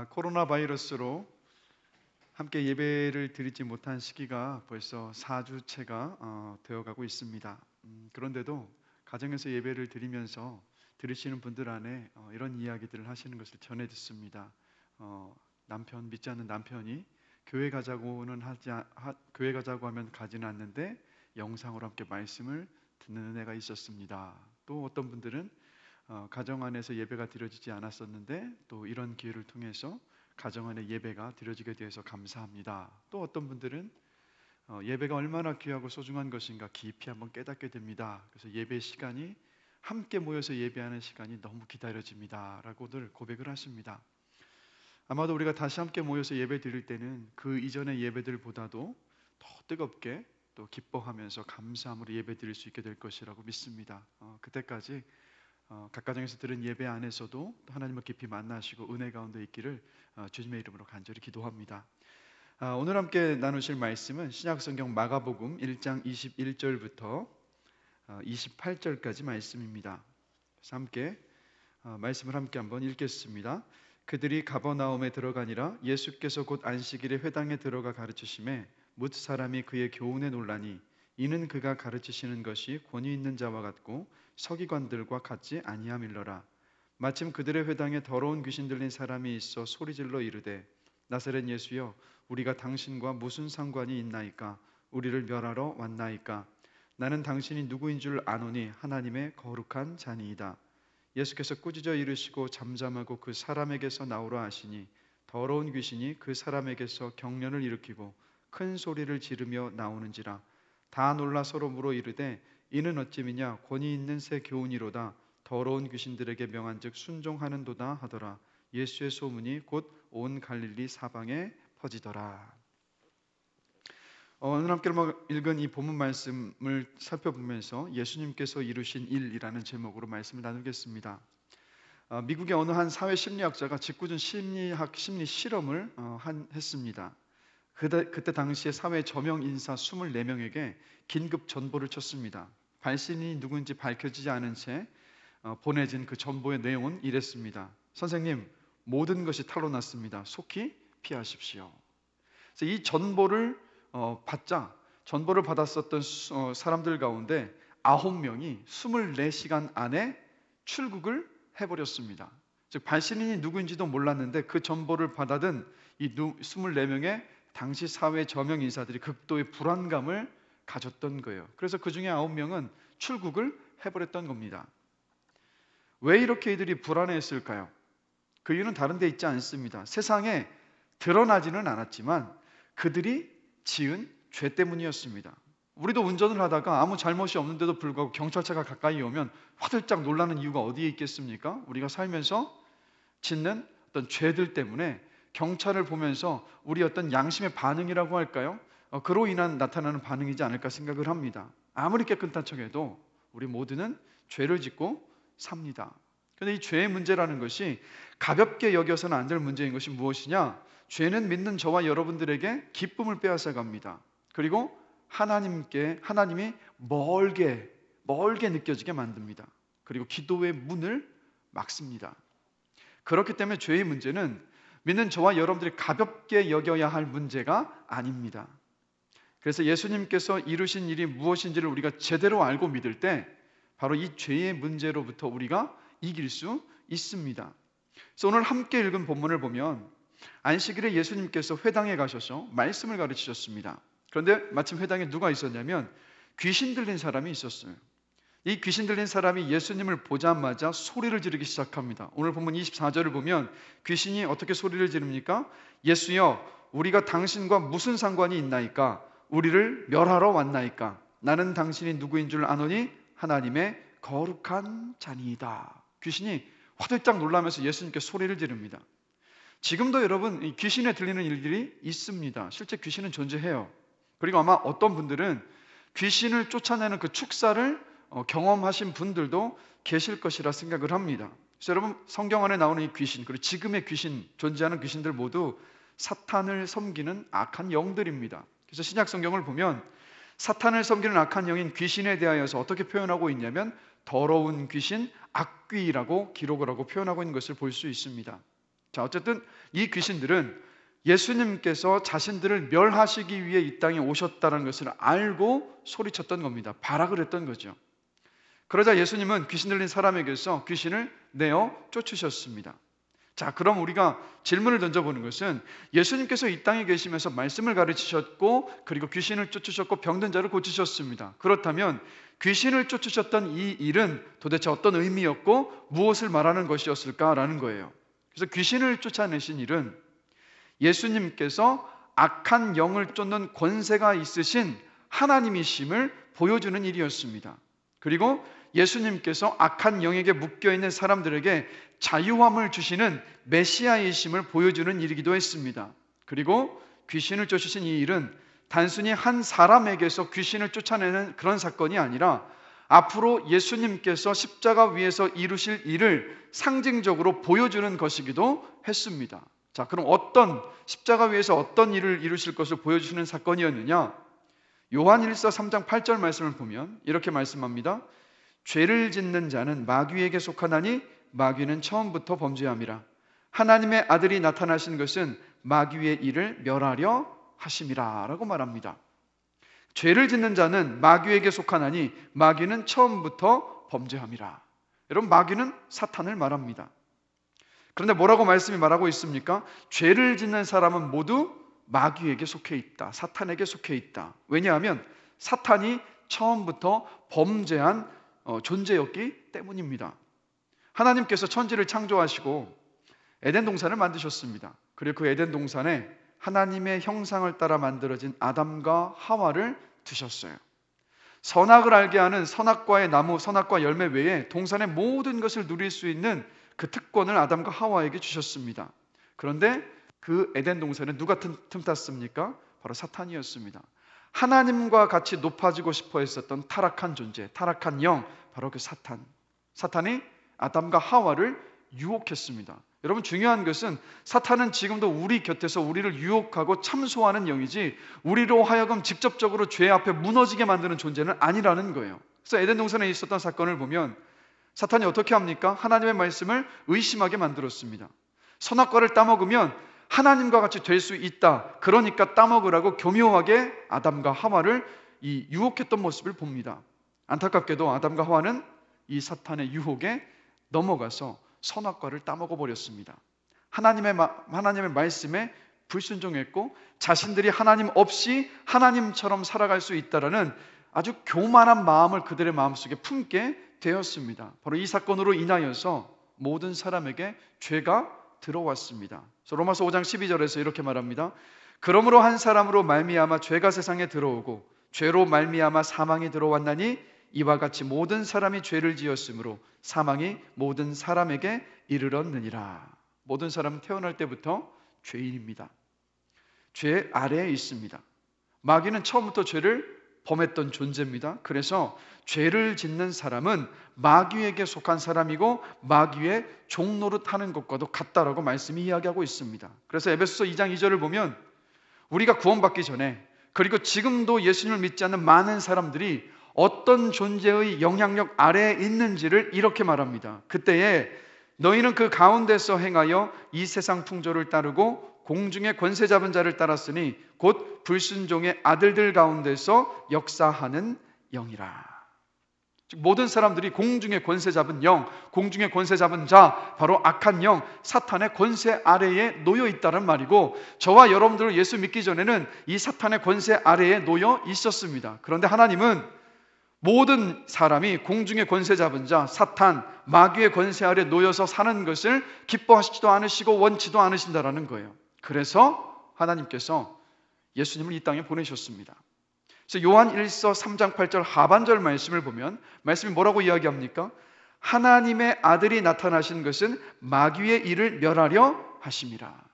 코로나 바이러스로 함께 예배를 드리지 못한 시기가 벌써 4주째가 되어가고 있습니다. 그런데도 가정에서 예배를 드리면서 들으시는 분들 안에 이런 이야기들을 하시는 것을 전해 듣습니다. 믿지 않는 남편이 교회 가자고 하면 가지는 않는데 영상으로 함께 말씀을 듣는 은혜가 있었습니다. 또 어떤 분들은 가정 안에서 예배가 드려지지 않았었는데 또 이런 기회를 통해서 가정 안에 예배가 드려지게 되어서 감사합니다. 또 어떤 분들은 예배가 얼마나 귀하고 소중한 것인가 깊이 한번 깨닫게 됩니다. 그래서 예배 시간이 함께 모여서 예배하는 시간이 너무 기다려집니다 라고들 고백을 하십니다. 아마도 우리가 다시 함께 모여서 예배 드릴 때는 그 이전의 예배들보다도 더 뜨겁게 또 기뻐하면서 감사함으로 예배 드릴 수 있게 될 것이라고 믿습니다. 그때까지 각 가정에서 들은 예배 안에서도 하나님을 깊이 만나시고 은혜 가운데 있기를 주님의 이름으로 간절히 기도합니다. 오늘 함께 나누실 말씀은 신약성경 마가복음 1장 21절부터 28절까지 말씀입니다. 그래서 함께 말씀을 함께 한번 읽겠습니다. 그들이 가버나움에 들어가니라. 예수께서 곧 안식일에 회당에 들어가 가르치심에 뭇 사람이 그의 교훈에 놀라니 이는 그가 가르치시는 것이 권위 있는 자와 같고 서기관들과 같지 아니함일러라. 마침 그들의 회당에 더러운 귀신 들린 사람이 있어 소리질러 이르되 나사렛 예수여 우리가 당신과 무슨 상관이 있나이까? 우리를 멸하러 왔나이까? 나는 당신이 누구인 줄 아노니 하나님의 거룩한 자니이다. 예수께서 꾸짖어 이르시고 잠잠하고 그 사람에게서 나오라 하시니 더러운 귀신이 그 사람에게서 경련을 일으키고 큰 소리를 지르며 나오는지라. 다 놀라 서로 물어 이르되 이는 어찌미냐? 권위 있는 새 교훈이로다. 더러운 귀신들에게 명한즉 순종하는도다 하더라. 예수의 소문이 곧 온 갈릴리 사방에 퍼지더라. 오늘 함께 읽은 이 본문 말씀을 살펴보면서 예수님께서 이루신 일이라는 제목으로 말씀을 나누겠습니다. 미국의 어느 한 사회 심리학자가 짓궂은 심리 실험을 했습니다. 그때 당시에 사회 저명 인사 24명에게 긴급 전보를 쳤습니다. 발신인이 누구인지 밝혀지지 않은 채 보내진 그 전보의 내용은 이랬습니다. 선생님, 모든 것이 탄로났습니다. 속히 피하십시오. 그래서 이 전보를 전보를 받았었던 사람들 가운데 9명이 24시간 안에 출국을 해버렸습니다. 즉 발신인이 누구인지도 몰랐는데 그 전보를 받아든 이 24명의 당시 사회 저명 인사들이 극도의 불안감을 가졌던 거예요. 그래서 그 중에 9명은 출국을 해버렸던 겁니다. 왜 이렇게 이들이 불안해했을까요? 그 이유는 다른 데 있지 않습니다. 세상에 드러나지는 않았지만 그들이 지은 죄 때문이었습니다. 우리도 운전을 하다가 아무 잘못이 없는데도 불구하고 경찰차가 가까이 오면 화들짝 놀라는 이유가 어디에 있겠습니까? 우리가 살면서 짓는 어떤 죄들 때문에 경찰을 보면서 우리 어떤 양심의 반응이라고 할까요? 그로 인한 나타나는 반응이지 않을까 생각을 합니다. 아무리 깨끗한 척해도 우리 모두는 죄를 짓고 삽니다. 그런데 이 죄의 문제라는 것이 가볍게 여겨서는 안 될 문제인 것이 무엇이냐? 죄는 믿는 저와 여러분들에게 기쁨을 빼앗아 갑니다. 그리고 하나님이 멀게 느껴지게 만듭니다. 그리고 기도의 문을 막습니다. 그렇기 때문에 죄의 문제는 믿는 저와 여러분들이 가볍게 여겨야 할 문제가 아닙니다. 그래서 예수님께서 이루신 일이 무엇인지를 우리가 제대로 알고 믿을 때 바로 이 죄의 문제로부터 우리가 이길 수 있습니다. 그래서 오늘 함께 읽은 본문을 보면 안식일에 예수님께서 회당에 가셔서 말씀을 가르치셨습니다. 그런데 마침 회당에 누가 있었냐면 귀신 들린 사람이 있었어요. 이 귀신 들린 사람이 예수님을 보자마자 소리를 지르기 시작합니다. 오늘 본문 24절을 보면 귀신이 어떻게 소리를 지릅니까? 예수여 우리가 당신과 무슨 상관이 있나이까? 우리를 멸하러 왔나이까? 나는 당신이 누구인 줄 아노니 하나님의 거룩한 자니이다. 귀신이 화들짝 놀라면서 예수님께 소리를 지릅니다. 지금도 여러분 이 귀신에 들리는 일들이 있습니다. 실제 귀신은 존재해요. 그리고 아마 어떤 분들은 귀신을 쫓아내는 그 축사를 경험하신 분들도 계실 것이라 생각을 합니다. 그래서 여러분 성경 안에 나오는 이 귀신, 그리고 지금의 귀신, 존재하는 귀신들 모두 사탄을 섬기는 악한 영들입니다. 그래서 신약 성경을 보면 사탄을 섬기는 악한 영인 귀신에 대하여서 어떻게 표현하고 있냐면 더러운 귀신, 악귀라고 기록을 하고 표현하고 있는 것을 볼 수 있습니다. 자, 어쨌든 이 귀신들은 예수님께서 자신들을 멸하시기 위해 이 땅에 오셨다는 것을 알고 소리쳤던 겁니다. 발악을 했던 거죠. 그러자 예수님은 귀신 들린 사람에게서 귀신을 내어 쫓으셨습니다. 자, 그럼 우리가 질문을 던져보는 것은 예수님께서 이 땅에 계시면서 말씀을 가르치셨고 그리고 귀신을 쫓으셨고 병든 자를 고치셨습니다. 그렇다면 귀신을 쫓으셨던 이 일은 도대체 어떤 의미였고 무엇을 말하는 것이었을까라는 거예요. 그래서 귀신을 쫓아내신 일은 예수님께서 악한 영을 쫓는 권세가 있으신 하나님이심을 보여주는 일이었습니다. 그리고 예수님께서 악한 영에게 묶여있는 사람들에게 자유함을 주시는 메시아이심을 보여주는 일이기도 했습니다. 그리고 귀신을 쫓으신 이 일은 단순히 한 사람에게서 귀신을 쫓아내는 그런 사건이 아니라 앞으로 예수님께서 십자가 위에서 이루실 일을 상징적으로 보여주는 것이기도 했습니다. 자, 그럼 십자가 위에서 어떤 일을 이루실 것을 보여주시는 사건이었느냐? 요한일서 3장 8절 말씀을 보면 이렇게 말씀합니다. 죄를 짓는 자는 마귀에게 속하나니 마귀는 처음부터 범죄함이라. 하나님의 아들이 나타나신 것은 마귀의 일을 멸하려 하심이라 라고 말합니다. 죄를 짓는 자는 마귀에게 속하나니 마귀는 처음부터 범죄함이라. 여러분, 마귀는 사탄을 말합니다. 그런데 뭐라고 말씀이 말하고 있습니까? 죄를 짓는 사람은 모두 마귀에게 속해 있다. 사탄에게 속해 있다. 왜냐하면 사탄이 처음부터 범죄한 존재였기 때문입니다. 하나님께서 천지를 창조하시고 에덴 동산을 만드셨습니다. 그리고 그 에덴 동산에 하나님의 형상을 따라 만들어진 아담과 하와를 두셨어요. 선악을 알게 하는 선악과의 나무, 선악과 열매 외에 동산의 모든 것을 누릴 수 있는 그 특권을 아담과 하와에게 주셨습니다. 그런데 그 에덴 동산에 누가 틈탔습니까? 바로 사탄이었습니다. 하나님과 같이 높아지고 싶어 했었던 타락한 존재, 타락한 영, 바로 그 사탄이 아담과 하와를 유혹했습니다. 여러분, 중요한 것은 사탄은 지금도 우리 곁에서 우리를 유혹하고 참소하는 영이지 우리로 하여금 직접적으로 죄 앞에 무너지게 만드는 존재는 아니라는 거예요. 그래서 에덴 동산에 있었던 사건을 보면 사탄이 어떻게 합니까? 하나님의 말씀을 의심하게 만들었습니다. 선악과를 따먹으면 하나님과 같이 될 수 있다. 그러니까 따먹으라고 교묘하게 아담과 하와를 유혹했던 모습을 봅니다. 안타깝게도 아담과 하와는 이 사탄의 유혹에 넘어가서 선악과를 따먹어 버렸습니다. 하나님의 말씀에 불순종했고 자신들이 하나님 없이 하나님처럼 살아갈 수 있다라는 아주 교만한 마음을 그들의 마음속에 품게 되었습니다. 바로 이 사건으로 인하여서 모든 사람에게 죄가 들어왔습니다. 그래서 로마서 5장 12절에서 이렇게 말합니다. 그러므로 한 사람으로 말미암아 죄가 세상에 들어오고 죄로 말미암아 사망이 들어왔나니 이와 같이 모든 사람이 죄를 지었으므로 사망이 모든 사람에게 이르렀느니라. 모든 사람은 태어날 때부터 죄인입니다. 죄 아래에 있습니다. 마귀는 처음부터 죄를 범했던 존재입니다. 그래서 죄를 짓는 사람은 마귀에게 속한 사람이고 마귀의 종노릇하는 것과도 같다라고 말씀이 이야기하고 있습니다. 그래서 에베소서 2장 2절을 보면 우리가 구원받기 전에 그리고 지금도 예수님을 믿지 않는 많은 사람들이 어떤 존재의 영향력 아래에 있는지를 이렇게 말합니다. 그때에 너희는 그 가운데서 행하여 이 세상 풍조를 따르고 공중의 권세 잡은 자를 따랐으니 곧 불순종의 아들들 가운데서 역사하는 영이라. 즉 모든 사람들이 공중의 권세 잡은 영, 공중의 권세 잡은 자, 바로 악한 영, 사탄의 권세 아래에 놓여 있다는 말이고 저와 여러분들 예수 믿기 전에는 이 사탄의 권세 아래에 놓여 있었습니다. 그런데 하나님은 모든 사람이 공중의 권세 잡은 자, 사탄, 마귀의 권세 아래 놓여서 사는 것을 기뻐하시지도 않으시고 원치도 않으신다라는 거예요. 그래서 하나님께서 예수님을 이 땅에 보내셨습니다. 그래서 요한 1서 3장 8절 하반절 말씀을 보면 말씀이 뭐라고 이야기합니까? 하나님의 아들이 나타나신 것은 마귀의 일을 멸하려 하심이라.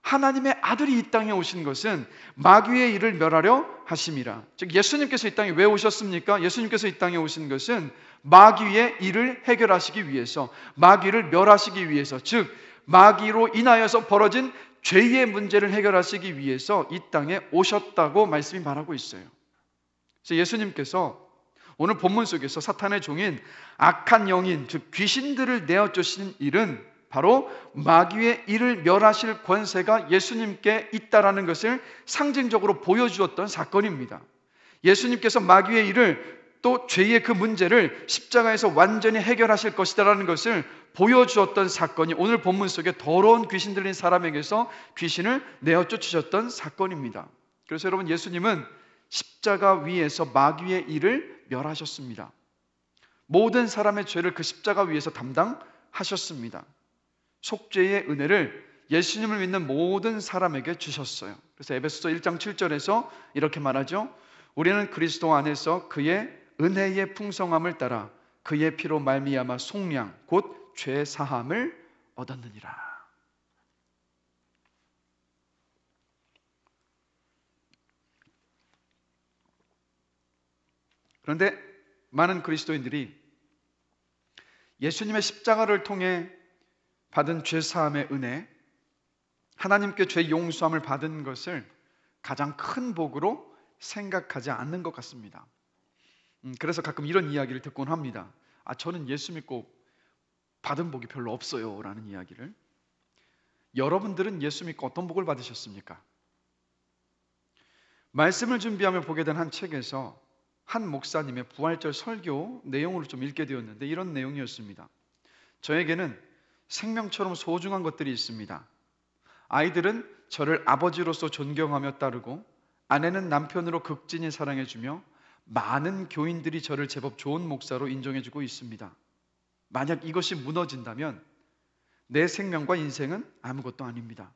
하나님의 아들이 이 땅에 오신 것은 마귀의 일을 멸하려 하심이라. 즉 예수님께서 이 땅에 왜 오셨습니까? 예수님께서 이 땅에 오신 것은 마귀의 일을 해결하시기 위해서, 마귀를 멸하시기 위해서, 즉 마귀로 인하여서 벌어진 죄의 문제를 해결하시기 위해서 이 땅에 오셨다고 말씀이 말하고 있어요. 그래서 예수님께서 오늘 본문 속에서 사탄의 종인 악한 영인, 즉 귀신들을 내어 쫓으신 일은 바로 마귀의 일을 멸하실 권세가 예수님께 있다라는 것을 상징적으로 보여주었던 사건입니다. 예수님께서 마귀의 일을 또 죄의 그 문제를 십자가에서 완전히 해결하실 것이다라는 것을 보여주었던 사건이 오늘 본문 속에 더러운 귀신 들린 사람에게서 귀신을 내어 쫓으셨던 사건입니다. 그래서 여러분, 예수님은 십자가 위에서 마귀의 일을 멸하셨습니다. 모든 사람의 죄를 그 십자가 위에서 담당하셨습니다. 속죄의 은혜를 예수님을 믿는 모든 사람에게 주셨어요. 그래서 에베소서 1장 7절에서 이렇게 말하죠. 우리는 그리스도 안에서 그의 은혜의 풍성함을 따라 그의 피로 말미암아 속량 곧 죄 사함을 얻었느니라. 그런데 많은 그리스도인들이 예수님의 십자가를 통해 받은 죄 사함의 은혜, 하나님께 죄 용서함을 받은 것을 가장 큰 복으로 생각하지 않는 것 같습니다. 그래서 가끔 이런 이야기를 듣곤 합니다. 저는 예수 믿고 받은 복이 별로 없어요 라는 이야기를. 여러분들은 예수 믿고 어떤 복을 받으셨습니까? 말씀을 준비하며 보게 된 한 책에서 한 목사님의 부활절 설교 내용을 좀 읽게 되었는데 이런 내용이었습니다. 저에게는 생명처럼 소중한 것들이 있습니다. 아이들은 저를 아버지로서 존경하며 따르고, 아내는 남편으로 극진히 사랑해주며, 많은 교인들이 저를 제법 좋은 목사로 인정해주고 있습니다. 만약 이것이 무너진다면 내 생명과 인생은 아무것도 아닙니다.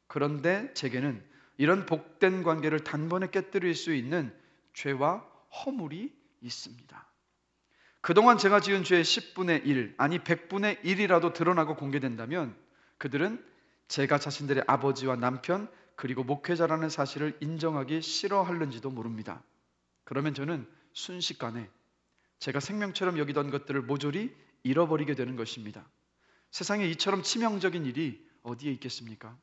그런데 제게는 이런 복된 관계를 단번에 깨뜨릴 수 있는 죄와 허물이 있습니다. 그동안 제가 지은 죄의 10분의 1, 아니 100분의 1이라도 드러나고 공개된다면 그들은 제가 자신들의 아버지와 남편 그리고 목회자라는 사실을 인정하기 싫어하는지도 모릅니다. 그러면 저는 순식간에 제가 생명처럼 여기던 것들을 모조리 잃어버리게 되는 것입니다. 세상에 이처럼 치명적인 일이 어디에 있겠습니까?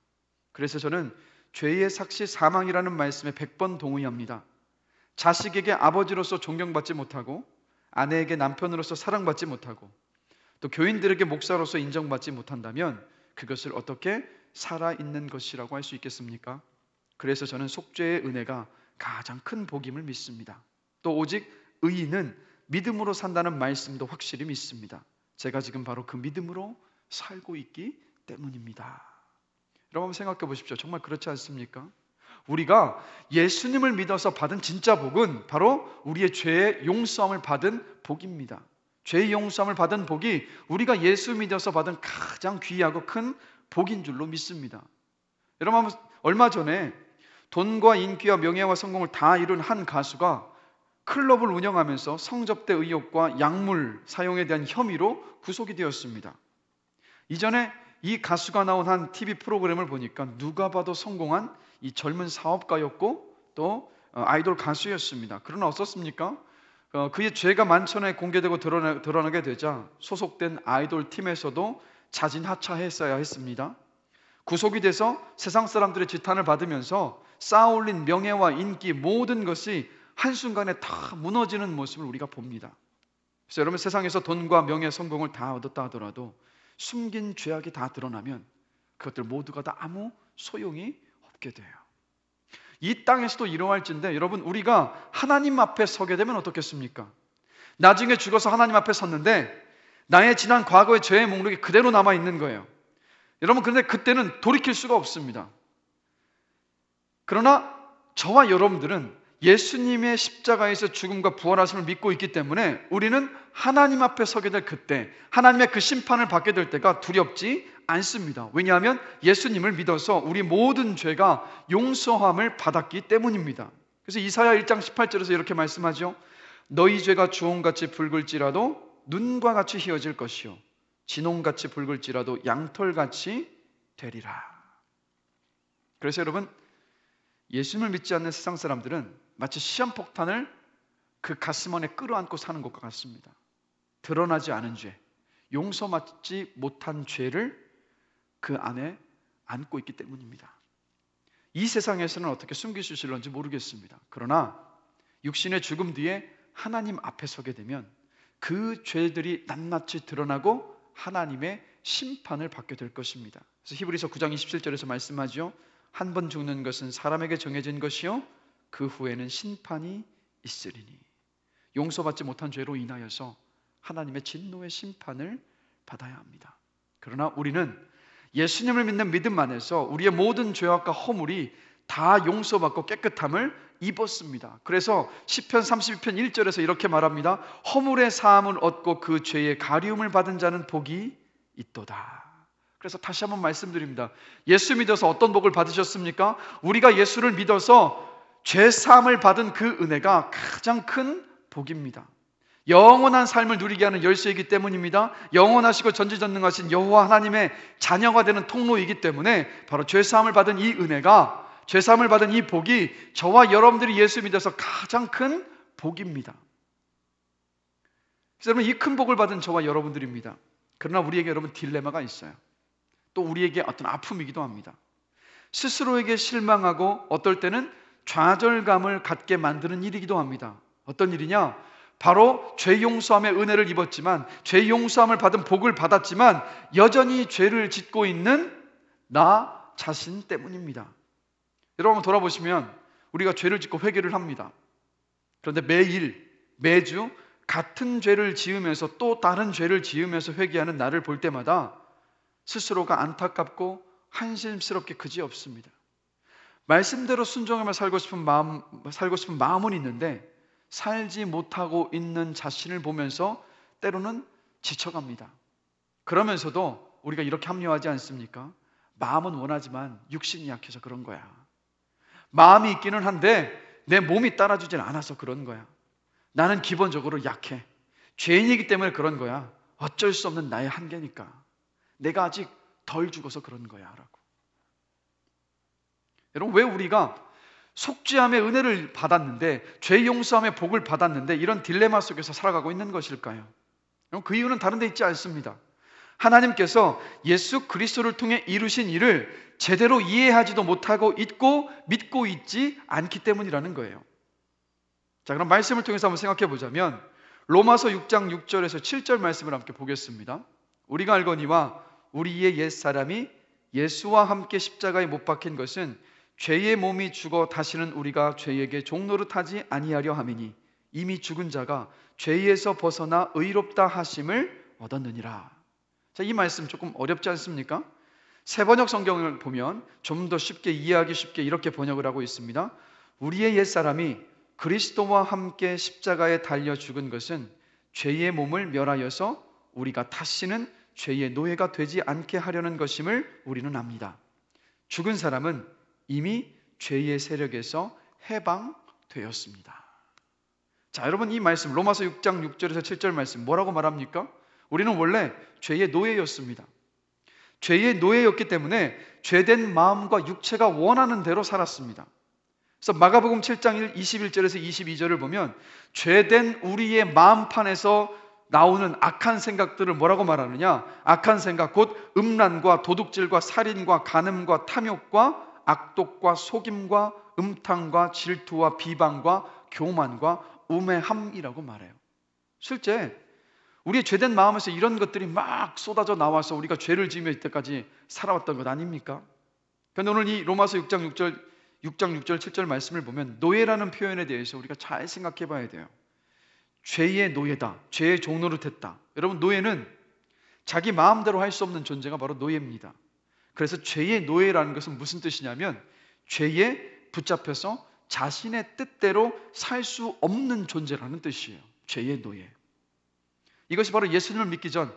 그래서 저는 죄의 삭시 사망이라는 말씀에 100번 동의합니다. 자식에게 아버지로서 존경받지 못하고, 아내에게 남편으로서 사랑받지 못하고, 또 교인들에게 목사로서 인정받지 못한다면 그것을 어떻게 살아있는 것이라고 할 수 있겠습니까? 그래서 저는 속죄의 은혜가 가장 큰 복임을 믿습니다. 또 오직 의인은 믿음으로 산다는 말씀도 확실히 믿습니다. 제가 지금 바로 그 믿음으로 살고 있기 때문입니다. 여러분 한번 생각해 보십시오. 정말 그렇지 않습니까? 우리가 예수님을 믿어서 받은 진짜 복은 바로 우리의 죄의 용서함을 받은 복입니다. 죄의 용서함을 받은 복이 우리가 예수 믿어서 받은 가장 귀하고 큰 복인 줄로 믿습니다. 여러분 얼마 전에 돈과 인기와 명예와 성공을 다 이룬 한 가수가 클럽을 운영하면서 성접대 의혹과 약물 사용에 대한 혐의로 구속이 되었습니다. 이전에 이 가수가 나온 한 TV 프로그램을 보니까 누가 봐도 성공한 이 젊은 사업가였고 또 아이돌 가수였습니다. 그러나 어떻습니까? 그의 죄가 만천하에 공개되고 드러나게 되자 소속된 아이돌 팀에서도 자진 하차했어야 했습니다. 구속이 돼서 세상 사람들의 지탄을 받으면서 쌓아올린 명예와 인기 모든 것이 한순간에 다 무너지는 모습을 우리가 봅니다. 그래서 여러분 세상에서 돈과 명예, 성공을 다 얻었다 하더라도 숨긴 죄악이 다 드러나면 그것들 모두가 다 아무 소용이 없게 돼요. 이 땅에서도 이러할진데 여러분 우리가 하나님 앞에 서게 되면 어떻겠습니까? 나중에 죽어서 하나님 앞에 섰는데 나의 지난 과거의 죄의 목록이 그대로 남아있는 거예요. 여러분 그런데 그때는 돌이킬 수가 없습니다. 그러나 저와 여러분들은 예수님의 십자가에서 죽음과 부활하심을 믿고 있기 때문에 우리는 하나님 앞에 서게 될 그때, 하나님의 그 심판을 받게 될 때가 두렵지 않습니다. 왜냐하면 예수님을 믿어서 우리 모든 죄가 용서함을 받았기 때문입니다. 그래서 이사야 1장 18절에서 이렇게 말씀하죠. 너희 죄가 주홍같이 붉을지라도 눈과 같이 희어질 것이요 진홍같이 붉을지라도 양털같이 되리라. 그래서 여러분 예수님을 믿지 않는 세상 사람들은 마치 시한폭탄을 그 가슴 안에 끌어안고 사는 것과 같습니다. 드러나지 않은 죄, 용서받지 못한 죄를 그 안에 안고 있기 때문입니다. 이 세상에서는 어떻게 숨길 수 있을런지 모르겠습니다. 그러나 육신의 죽음 뒤에 하나님 앞에 서게 되면 그 죄들이 낱낱이 드러나고 하나님의 심판을 받게 될 것입니다. 그래서 히브리서 9장 27절에서 말씀하죠. 한 번 죽는 것은 사람에게 정해진 것이요 그 후에는 심판이 있으리니. 용서받지 못한 죄로 인하여서 하나님의 진노의 심판을 받아야 합니다. 그러나 우리는 예수님을 믿는 믿음 안에서 우리의 모든 죄악과 허물이 다 용서받고 깨끗함을 입었습니다. 그래서 시편 32편 1절에서 이렇게 말합니다. 허물의 사함을 얻고 그 죄의 가리움을 받은 자는 복이 있도다. 그래서 다시 한번 말씀드립니다. 예수 믿어서 어떤 복을 받으셨습니까? 우리가 예수를 믿어서 죄 사함을 받은 그 은혜가 가장 큰 복입니다. 영원한 삶을 누리게 하는 열쇠이기 때문입니다. 영원하시고 전지전능하신 여호와 하나님의 자녀가 되는 통로이기 때문에 바로 죄 사함을 받은 이 은혜가, 죄 사함을 받은 이 복이 저와 여러분들이 예수 믿어서 가장 큰 복입니다. 그래서 여러분, 이 큰 복을 받은 저와 여러분들입니다. 그러나 우리에게 여러분 딜레마가 있어요. 또 우리에게 어떤 아픔이기도 합니다. 스스로에게 실망하고 어떨 때는 좌절감을 갖게 만드는 일이기도 합니다. 어떤 일이냐? 바로 죄 용서함의 은혜를 입었지만, 죄 용서함을 받은 복을 받았지만 여전히 죄를 짓고 있는 나 자신 때문입니다. 여러분 한번 돌아보시면 우리가 죄를 짓고 회개를 합니다. 그런데 매주 같은 죄를 지으면서 또 다른 죄를 지으면서 회개하는 나를 볼 때마다 스스로가 안타깝고 한심스럽게 그지없습니다. 말씀대로 순종하며 살고 싶은 마음은 있는데 살지 못하고 있는 자신을 보면서 때로는 지쳐갑니다. 그러면서도 우리가 이렇게 합리화하지 않습니까? 마음은 원하지만 육신이 약해서 그런 거야. 마음이 있기는 한데 내 몸이 따라주질 않아서 그런 거야. 나는 기본적으로 약해. 죄인이기 때문에 그런 거야. 어쩔 수 없는 나의 한계니까. 내가 아직 덜 죽어서 그런 거야 라고. 여러분, 왜 우리가 속죄함의 은혜를 받았는데, 죄 용서함의 복을 받았는데 이런 딜레마 속에서 살아가고 있는 것일까요? 그 이유는 다른 데 있지 않습니다. 하나님께서 예수 그리스도를 통해 이루신 일을 제대로 이해하지도 못하고 믿고 있지 않기 때문이라는 거예요. 자, 그럼 말씀을 통해서 한번 생각해 보자면 로마서 6장 6절에서 7절 말씀을 함께 보겠습니다. 우리가 알거니와 우리의 옛사람이 예수와 함께 십자가에 못 박힌 것은 죄의 몸이 죽어 다시는 우리가 죄에게 종노릇하지 아니하려 함이니 이미 죽은 자가 죄에서 벗어나 의롭다 하심을 얻었느니라. 자, 이 말씀 조금 어렵지 않습니까? 새번역 성경을 보면 좀 더 쉽게 이해하기 쉽게 이렇게 번역을 하고 있습니다. 우리의 옛사람이 그리스도와 함께 십자가에 달려 죽은 것은 죄의 몸을 멸하여서 우리가 다시는 죄의 노예가 되지 않게 하려는 것임을 우리는 압니다. 죽은 사람은 이미 죄의 세력에서 해방되었습니다. 자, 여러분, 이 말씀 로마서 6장 6절에서 7절 말씀 뭐라고 말합니까? 우리는 원래 죄의 노예였습니다. 죄의 노예였기 때문에 죄된 마음과 육체가 원하는 대로 살았습니다. 그래서 마가복음 7장 21절에서 22절을 보면 죄된 우리의 마음판에서 나오는 악한 생각들을 뭐라고 말하느냐? 악한 생각 곧 음란과 도둑질과 살인과 간음과 탐욕과 악독과 속임과 음탕과 질투와 비방과 교만과 우매함이라고 말해요. 실제 우리의 죄된 마음에서 이런 것들이 막 쏟아져 나와서 우리가 죄를 지으며 이때까지 살아왔던 것 아닙니까? 그런데 오늘 이 로마서 6장 6절 7절 말씀을 보면 노예라는 표현에 대해서 우리가 잘 생각해 봐야 돼요. 죄의 노예다, 죄의 종노릇했다. 여러분, 노예는 자기 마음대로 할 수 없는 존재가 바로 노예입니다. 그래서 죄의 노예라는 것은 무슨 뜻이냐면 죄에 붙잡혀서 자신의 뜻대로 살 수 없는 존재라는 뜻이에요. 죄의 노예. 이것이 바로 예수님을 믿기 전,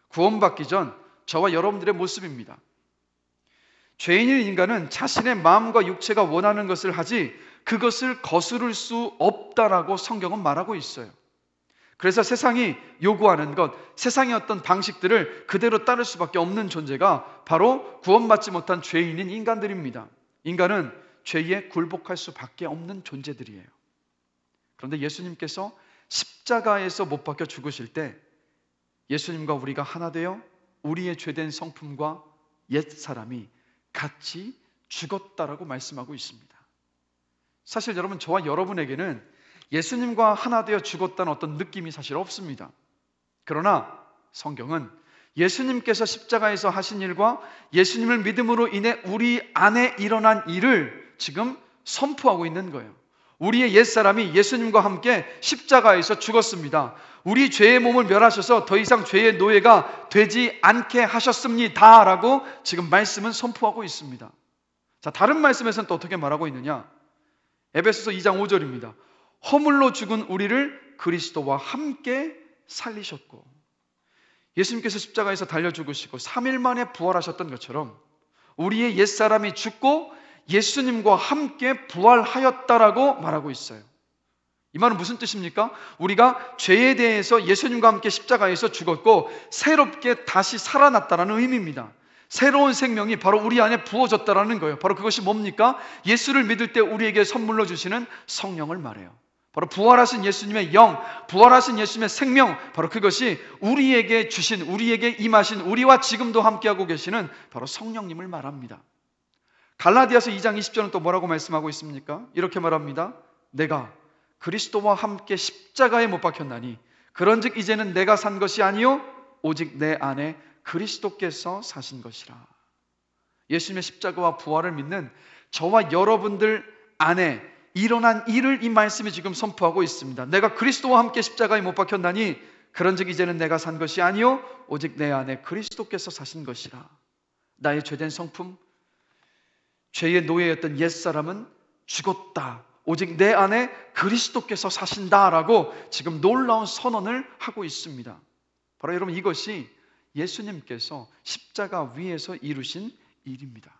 구원받기 전 저와 여러분들의 모습입니다. 죄인인 인간은 자신의 마음과 육체가 원하는 것을 하지 그것을 거스를 수 없다라고 성경은 말하고 있어요. 그래서 세상이 요구하는 것, 세상의 어떤 방식들을 그대로 따를 수밖에 없는 존재가 바로 구원받지 못한 죄인인 인간들입니다. 인간은 죄에 굴복할 수밖에 없는 존재들이에요. 그런데 예수님께서 십자가에서 못 박혀 죽으실 때 예수님과 우리가 하나 되어 우리의 죄된 성품과 옛 사람이 같이 죽었다라고 말씀하고 있습니다. 사실 여러분, 저와 여러분에게는 예수님과 하나 되어 죽었다는 어떤 느낌이 사실 없습니다. 그러나 성경은 예수님께서 십자가에서 하신 일과 예수님을 믿음으로 인해 우리 안에 일어난 일을 지금 선포하고 있는 거예요. 우리의 옛사람이 예수님과 함께 십자가에서 죽었습니다. 우리 죄의 몸을 멸하셔서 더 이상 죄의 노예가 되지 않게 하셨습니다 라고 지금 말씀은 선포하고 있습니다. 자, 다른 말씀에서는 또 어떻게 말하고 있느냐? 에베소서 2장 5절입니다. 허물로 죽은 우리를 그리스도와 함께 살리셨고, 예수님께서 십자가에서 달려 죽으시고 3일 만에 부활하셨던 것처럼 우리의 옛사람이 죽고 예수님과 함께 부활하였다라고 말하고 있어요. 이 말은 무슨 뜻입니까? 우리가 죄에 대해서 예수님과 함께 십자가에서 죽었고 새롭게 다시 살아났다는 의미입니다. 새로운 생명이 바로 우리 안에 부어졌다는 거예요. 바로 그것이 뭡니까? 예수를 믿을 때 우리에게 선물로 주시는 성령을 말해요. 바로 부활하신 예수님의 영, 부활하신 예수님의 생명, 바로 그것이 우리에게 주신, 우리에게 임하신, 우리와 지금도 함께하고 계시는 바로 성령님을 말합니다. 갈라디아서 2장 20절은 또 뭐라고 말씀하고 있습니까? 이렇게 말합니다. 내가 그리스도와 함께 십자가에 못 박혔나니 그런즉 이제는 내가 산 것이 아니요 오직 내 안에 그리스도께서 사신 것이라. 예수님의 십자가와 부활을 믿는 저와 여러분들 안에 일어난 일을 이 말씀이 지금 선포하고 있습니다. 내가 그리스도와 함께 십자가에 못 박혔나니 그런즉 이제는 내가 산 것이 아니요 오직 내 안에 그리스도께서 사신 것이라. 나의 죄된 성품, 죄의 노예였던 옛사람은 죽었다. 오직 내 안에 그리스도께서 사신다라고 지금 놀라운 선언을 하고 있습니다. 바로 여러분, 이것이 예수님께서 십자가 위에서 이루신 일입니다.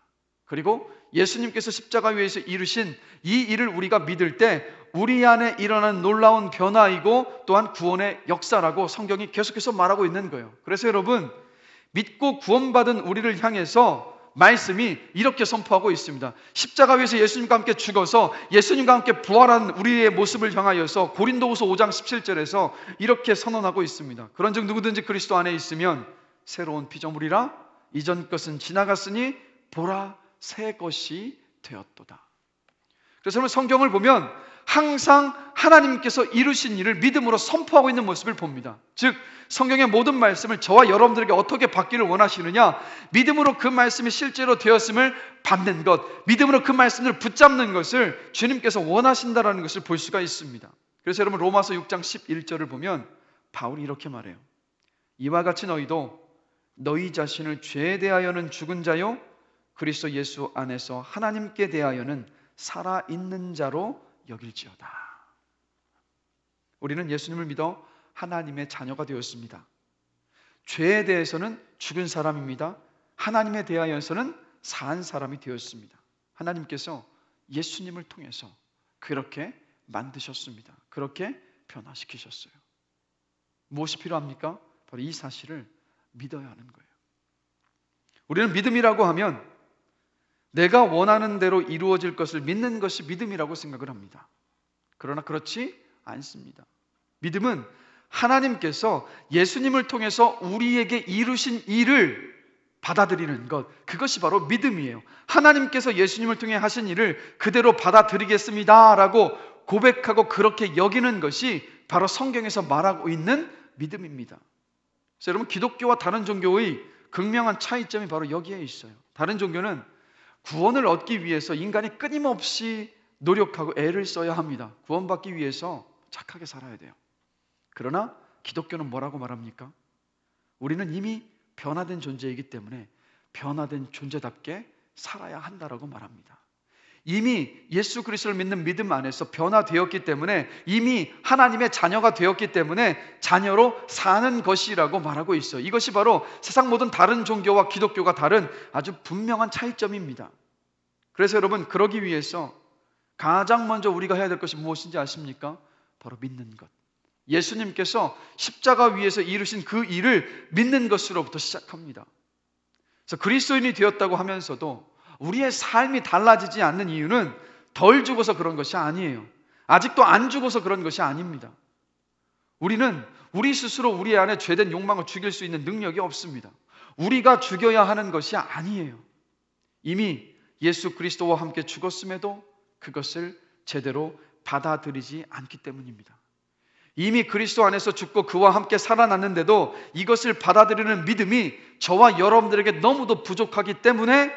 그리고 예수님께서 십자가 위에서 이루신 이 일을 우리가 믿을 때 우리 안에 일어나는 놀라운 변화이고 또한 구원의 역사라고 성경이 계속해서 말하고 있는 거예요. 그래서 여러분, 믿고 구원받은 우리를 향해서 말씀이 이렇게 선포하고 있습니다. 십자가 위에서 예수님과 함께 죽어서 예수님과 함께 부활한 우리의 모습을 향하여서 고린도후서 5장 17절에서 이렇게 선언하고 있습니다. 그런즉 누구든지 그리스도 안에 있으면 새로운 피조물이라 이전 것은 지나갔으니 보라 새 것이 되었도다. 그래서 여러분, 성경을 보면 항상 하나님께서 이루신 일을 믿음으로 선포하고 있는 모습을 봅니다. 즉 성경의 모든 말씀을 저와 여러분들에게 어떻게 받기를 원하시느냐, 믿음으로 그 말씀이 실제로 되었음을 받는 것, 믿음으로 그 말씀을 붙잡는 것을 주님께서 원하신다라는 것을 볼 수가 있습니다. 그래서 여러분, 로마서 6장 11절을 보면 바울이 이렇게 말해요. 이와 같이 너희도 너희 자신을 죄에 대하여는 죽은 자요 그리스도 예수 안에서 하나님께 대하여는 살아있는 자로 여길지어다. 우리는 예수님을 믿어 하나님의 자녀가 되었습니다. 죄에 대해서는 죽은 사람입니다. 하나님에 대하여서는 산 사람이 되었습니다. 하나님께서 예수님을 통해서 그렇게 만드셨습니다. 그렇게 변화시키셨어요. 무엇이 필요합니까? 바로 이 사실을 믿어야 하는 거예요. 우리는 믿음이라고 하면 내가 원하는 대로 이루어질 것을 믿는 것이 믿음이라고 생각을 합니다. 그러나 그렇지 않습니다. 믿음은 하나님께서 예수님을 통해서 우리에게 이루신 일을 받아들이는 것, 그것이 바로 믿음이에요. 하나님께서 예수님을 통해 하신 일을 그대로 받아들이겠습니다 라고 고백하고 그렇게 여기는 것이 바로 성경에서 말하고 있는 믿음입니다. 그래서 여러분, 기독교와 다른 종교의 극명한 차이점이 바로 여기에 있어요. 다른 종교는 구원을 얻기 위해서 인간이 끊임없이 노력하고 애를 써야 합니다. 구원받기 위해서 착하게 살아야 돼요. 그러나 기독교는 뭐라고 말합니까? 우리는 이미 변화된 존재이기 때문에 변화된 존재답게 살아야 한다라고 말합니다. 이미 예수 그리스도를 믿는 믿음 안에서 변화되었기 때문에, 이미 하나님의 자녀가 되었기 때문에 자녀로 사는 것이라고 말하고 있어요. 이것이 바로 세상 모든 다른 종교와 기독교가 다른 아주 분명한 차이점입니다. 그래서 여러분, 그러기 위해서 가장 먼저 우리가 해야 될 것이 무엇인지 아십니까? 바로 믿는 것. 예수님께서 십자가 위에서 이루신 그 일을 믿는 것으로부터 시작합니다. 그래서 그리스도인이 되었다고 하면서도 우리의 삶이 달라지지 않는 이유는 덜 죽어서 그런 것이 아니에요. 아직도 안 죽어서 그런 것이 아닙니다. 우리는 우리 스스로 우리 안에 죄된 욕망을 죽일 수 있는 능력이 없습니다. 우리가 죽여야 하는 것이 아니에요. 이미 예수 그리스도와 함께 죽었음에도 그것을 제대로 받아들이지 않기 때문입니다. 이미 그리스도 안에서 죽고 그와 함께 살아났는데도 이것을 받아들이는 믿음이 저와 여러분들에게 너무도 부족하기 때문에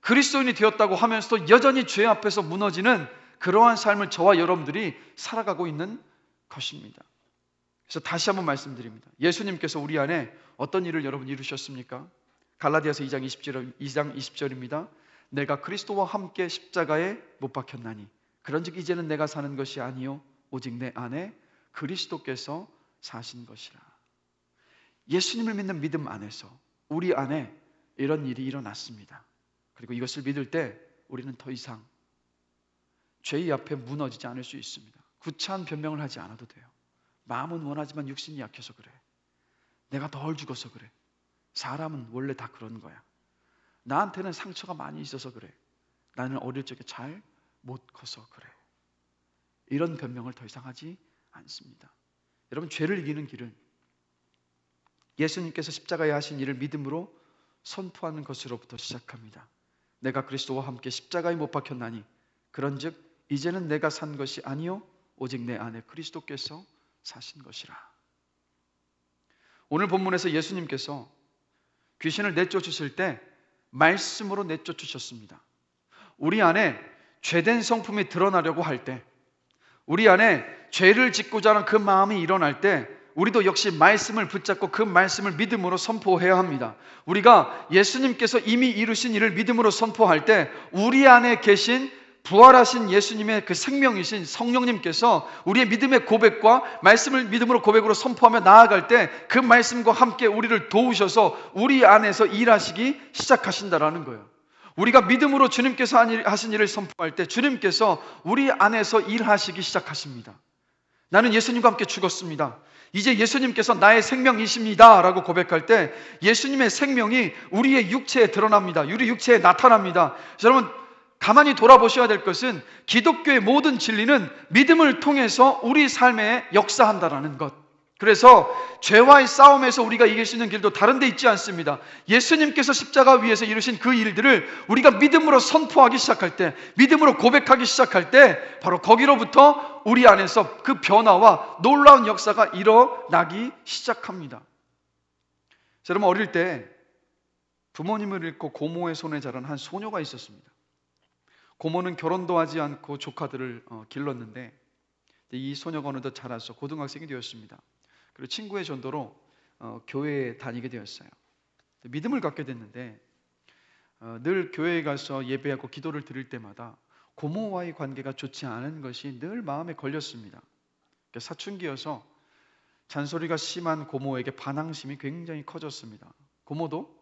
그리스도인이 되었다고 하면서도 여전히 죄 앞에서 무너지는 그러한 삶을 저와 여러분들이 살아가고 있는 것입니다. 그래서 다시 한번 말씀드립니다. 예수님께서 우리 안에 어떤 일을 여러분 이루셨습니까? 갈라디아서 2장 20절입니다. 내가 그리스도와 함께 십자가에 못 박혔나니 그런즉 이제는 내가 사는 것이 아니요 오직 내 안에 그리스도께서 사신 것이라. 예수님을 믿는 믿음 안에서 우리 안에 이런 일이 일어났습니다. 그리고 이것을 믿을 때 우리는 더 이상 죄의 앞에 무너지지 않을 수 있습니다. 구차한 변명을 하지 않아도 돼요. 마음은 원하지만 육신이 약해서 그래. 내가 덜 죽어서 그래. 사람은 원래 다 그런 거야. 나한테는 상처가 많이 있어서 그래. 나는 어릴 적에 잘 못 커서 그래. 이런 변명을 더 이상 하지 않습니다. 여러분, 죄를 이기는 길은 예수님께서 십자가에 하신 일을 믿음으로 선포하는 것으로부터 시작합니다. 내가 그리스도와 함께 십자가에 못 박혔나니 그런즉 이제는 내가 산 것이 아니요 오직 내 안에 그리스도께서 사신 것이라. 오늘 본문에서 예수님께서 귀신을 내쫓으실 때 말씀으로 내쫓으셨습니다. 우리 안에 죄된 성품이 드러나려고 할 때, 우리 안에 죄를 짓고자 하는 그 마음이 일어날 때 우리도 역시 말씀을 붙잡고 그 말씀을 믿음으로 선포해야 합니다. 우리가 예수님께서 이미 이루신 일을 믿음으로 선포할 때 우리 안에 계신 부활하신 예수님의 그 생명이신 성령님께서 우리의 믿음의 고백과 말씀을 믿음으로 고백으로 선포하며 나아갈 때 그 말씀과 함께 우리를 도우셔서 우리 안에서 일하시기 시작하신다라는 거예요. 우리가 믿음으로 주님께서 하신 일을 선포할 때 주님께서 우리 안에서 일하시기 시작하십니다. 나는 예수님과 함께 죽었습니다. 이제 예수님께서 나의 생명이십니다 라고 고백할 때 예수님의 생명이 우리의 육체에 드러납니다. 우리 육체에 나타납니다. 여러분, 가만히 돌아보셔야 될 것은 기독교의 모든 진리는 믿음을 통해서 우리 삶에 역사한다라는 것. 그래서 죄와의 싸움에서 우리가 이길 수 있는 길도 다른 데 있지 않습니다. 예수님께서 십자가 위에서 이루신 그 일들을 우리가 믿음으로 선포하기 시작할 때, 믿음으로 고백하기 시작할 때 바로 거기로부터 우리 안에서 그 변화와 놀라운 역사가 일어나기 시작합니다. 여러분, 어릴 때 부모님을 잃고 고모의 손에 자란 한 소녀가 있었습니다. 고모는 결혼도 하지 않고 조카들을 길렀는데 이 소녀가 어느덧 자라서 고등학생이 되었습니다. 그리고 친구의 전도로 교회에 다니게 되었어요. 믿음을 갖게 됐는데 늘 교회에 가서 예배하고 기도를 드릴 때마다 고모와의 관계가 좋지 않은 것이 늘 마음에 걸렸습니다. 사춘기여서 잔소리가 심한 고모에게 반항심이 굉장히 커졌습니다. 고모도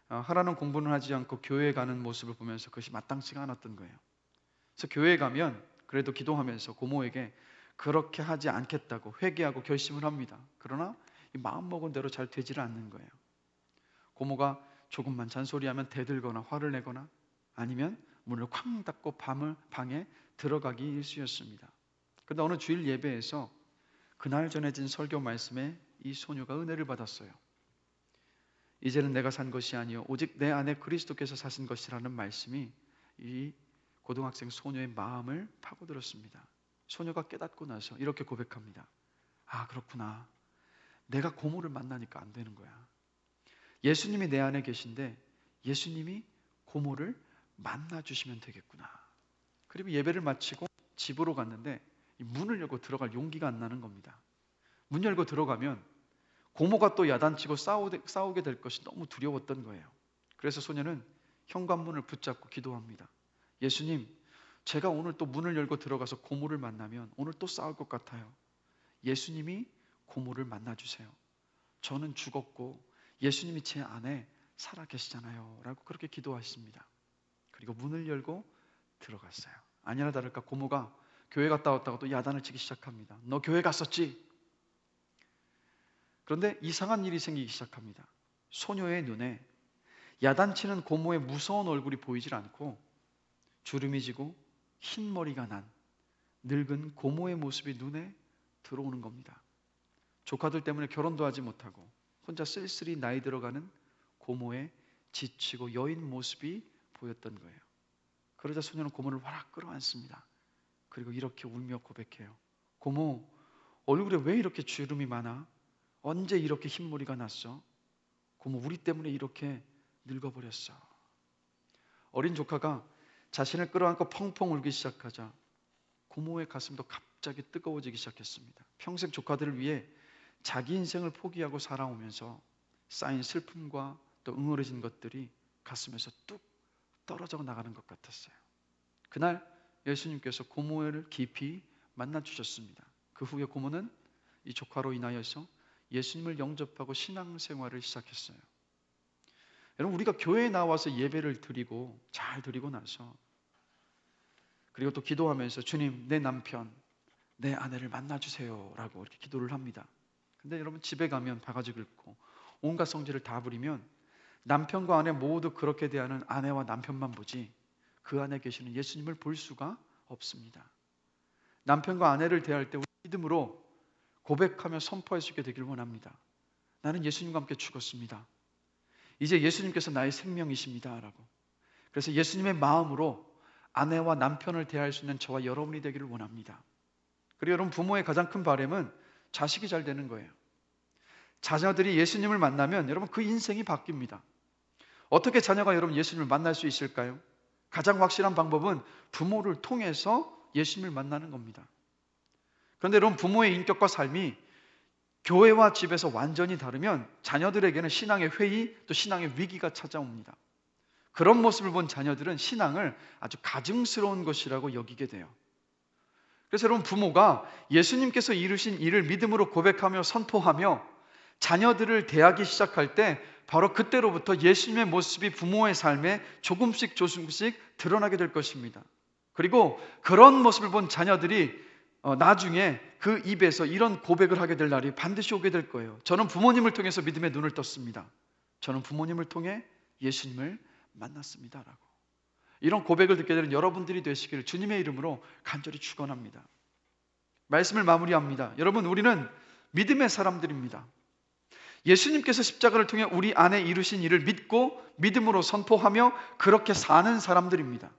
하라는 공부는 하지 않고 교회에 가는 모습을 보면서 그것이 마땅치가 않았던 거예요. 그래서 교회에 가면 그래도 기도하면서 고모에게 그렇게 하지 않겠다고 회개하고 결심을 합니다. 그러나 마음먹은 대로 잘 되지를 않는 거예요. 고모가 조금만 잔소리하면 대들거나 화를 내거나 아니면 문을 쾅 닫고 방에 들어가기 일쑤였습니다. 그런데 어느 주일 예배에서 그날 전해진 설교 말씀에 이 소녀가 은혜를 받았어요. 이제는 내가 산 것이 아니요 오직 내 안에 그리스도께서 사신 것이라는 말씀이 이 고등학생 소녀의 마음을 파고들었습니다. 소녀가 깨닫고 나서 이렇게 고백합니다. 아, 그렇구나. 내가 고모를 만나니까 안 되는 거야. 예수님이 내 안에 계신데 예수님이 고모를 만나주시면 되겠구나. 그리고 예배를 마치고 집으로 갔는데 문을 열고 들어갈 용기가 안 나는 겁니다. 문 열고 들어가면 고모가 또 야단치고 싸우게 될 것이 너무 두려웠던 거예요. 그래서 소녀는 현관문을 붙잡고 기도합니다. 예수님, 제가 오늘 또 문을 열고 들어가서 고모를 만나면 오늘 또 싸울 것 같아요. 예수님이 고모를 만나주세요. 저는 죽었고 예수님이 제 안에 살아계시잖아요 라고 그렇게 기도하십니다. 그리고 문을 열고 들어갔어요. 아니나 다를까 고모가 교회 갔다 왔다가 또 야단을 치기 시작합니다. 너 교회 갔었지? 그런데 이상한 일이 생기기 시작합니다. 소녀의 눈에 야단치는 고모의 무서운 얼굴이 보이질 않고 주름이 지고 흰 머리가 난 늙은 고모의 모습이 눈에 들어오는 겁니다. 조카들 때문에 결혼도 하지 못하고 혼자 쓸쓸히 나이 들어가는 고모의 지치고 여인 모습이 보였던 거예요. 그러자 소녀는 고모를 와락 끌어안습니다. 그리고 이렇게 울며 고백해요. 고모, 얼굴에 왜 이렇게 주름이 많아? 언제 이렇게 흰머리가 났어? 고모, 우리 때문에 이렇게 늙어버렸어. 어린 조카가 자신을 끌어안고 펑펑 울기 시작하자 고모의 가슴도 갑자기 뜨거워지기 시작했습니다. 평생 조카들을 위해 자기 인생을 포기하고 살아오면서 쌓인 슬픔과 또 응어려진 것들이 가슴에서 뚝 떨어져 나가는 것 같았어요. 그날 예수님께서 고모를 깊이 만나 주셨습니다. 그 후에 고모는 이 조카로 인하여서 예수님을 영접하고 신앙생활을 시작했어요. 여러분, 우리가 교회에 나와서 예배를 드리고 잘 드리고 나서 그리고 또 기도하면서 주님, 내 남편, 내 아내를 만나주세요 라고 이렇게 기도를 합니다. 근데 여러분, 집에 가면 바가지 긁고 온갖 성질을 다 부리면 남편과 아내 모두 그렇게 대하는 아내와 남편만 보지 그 안에 계시는 예수님을 볼 수가 없습니다. 남편과 아내를 대할 때 우리 믿음으로 고백하며 선포할 수 있게 되길 원합니다. 나는 예수님과 함께 죽었습니다. 이제 예수님께서 나의 생명이십니다 라고. 그래서 예수님의 마음으로 아내와 남편을 대할 수 있는 저와 여러분이 되기를 원합니다. 그리고 여러분, 부모의 가장 큰 바람은 자식이 잘 되는 거예요. 자녀들이 예수님을 만나면 여러분 그 인생이 바뀝니다. 어떻게 자녀가 여러분 예수님을 만날 수 있을까요? 가장 확실한 방법은 부모를 통해서 예수님을 만나는 겁니다. 그런데 여러분, 부모의 인격과 삶이 교회와 집에서 완전히 다르면 자녀들에게는 신앙의 회의 또 신앙의 위기가 찾아옵니다. 그런 모습을 본 자녀들은 신앙을 아주 가증스러운 것이라고 여기게 돼요. 그래서 여러분, 부모가 예수님께서 이루신 일을 믿음으로 고백하며 선포하며 자녀들을 대하기 시작할 때 바로 그때로부터 예수님의 모습이 부모의 삶에 조금씩 드러나게 될 것입니다. 그리고 그런 모습을 본 자녀들이 나중에 그 입에서 이런 고백을 하게 될 날이 반드시 오게 될 거예요. 저는 부모님을 통해서 믿음의 눈을 떴습니다. 저는 부모님을 통해 예수님을 만났습니다 라고. 이런 고백을 듣게 되는 여러분들이 되시기를 주님의 이름으로 간절히 축원합니다. 말씀을 마무리합니다. 여러분, 우리는 믿음의 사람들입니다. 예수님께서 십자가를 통해 우리 안에 이루신 일을 믿고 믿음으로 선포하며 그렇게 사는 사람들입니다.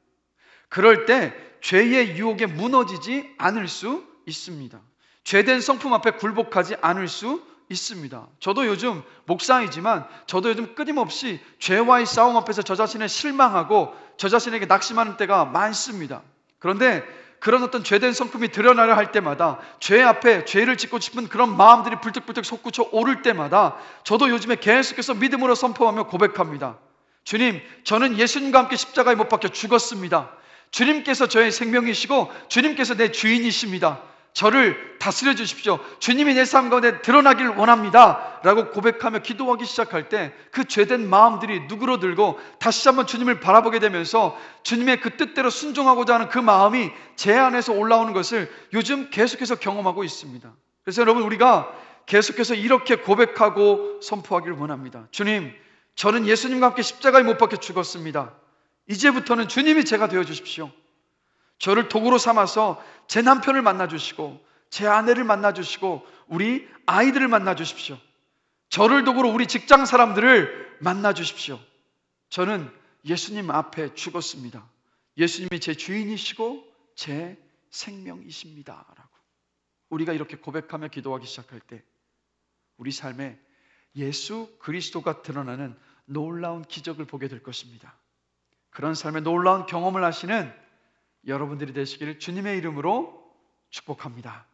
그럴 때 죄의 유혹에 무너지지 않을 수 있습니다. 죄된 성품 앞에 굴복하지 않을 수 있습니다. 저도 요즘 목사이지만 저도 요즘 끊임없이 죄와의 싸움 앞에서 저 자신을 실망하고 저 자신에게 낙심하는 때가 많습니다. 그런데 그런 어떤 죄된 성품이 드러나려 할 때마다 죄 앞에 죄를 짓고 싶은 그런 마음들이 불뚝불뚝 솟구쳐 오를 때마다 저도 요즘에 계속해서 믿음으로 선포하며 고백합니다. 주님, 저는 예수님과 함께 십자가에 못 박혀 죽었습니다. 주님께서 저의 생명이시고 주님께서 내 주인이십니다. 저를 다스려 주십시오. 주님이 내 삶 가운데 드러나길 원합니다 라고 고백하며 기도하기 시작할 때 그 죄된 마음들이 누그러들고 다시 한번 주님을 바라보게 되면서 주님의 그 뜻대로 순종하고자 하는 그 마음이 제 안에서 올라오는 것을 요즘 계속해서 경험하고 있습니다. 그래서 여러분, 우리가 계속해서 이렇게 고백하고 선포하기를 원합니다. 주님, 저는 예수님과 함께 십자가에 못 박혀 죽었습니다. 이제부터는 주님이 제가 되어주십시오. 저를 도구로 삼아서 제 남편을 만나주시고 제 아내를 만나주시고 우리 아이들을 만나주십시오. 저를 도구로 우리 직장 사람들을 만나주십시오. 저는 예수님 앞에 죽었습니다. 예수님이 제 주인이시고 제 생명이십니다 라고. 우리가 이렇게 고백하며 기도하기 시작할 때 우리 삶에 예수 그리스도가 드러나는 놀라운 기적을 보게 될 것입니다. 그런 삶의 놀라운 경험을 하시는 여러분들이 되시기를 주님의 이름으로 축복합니다.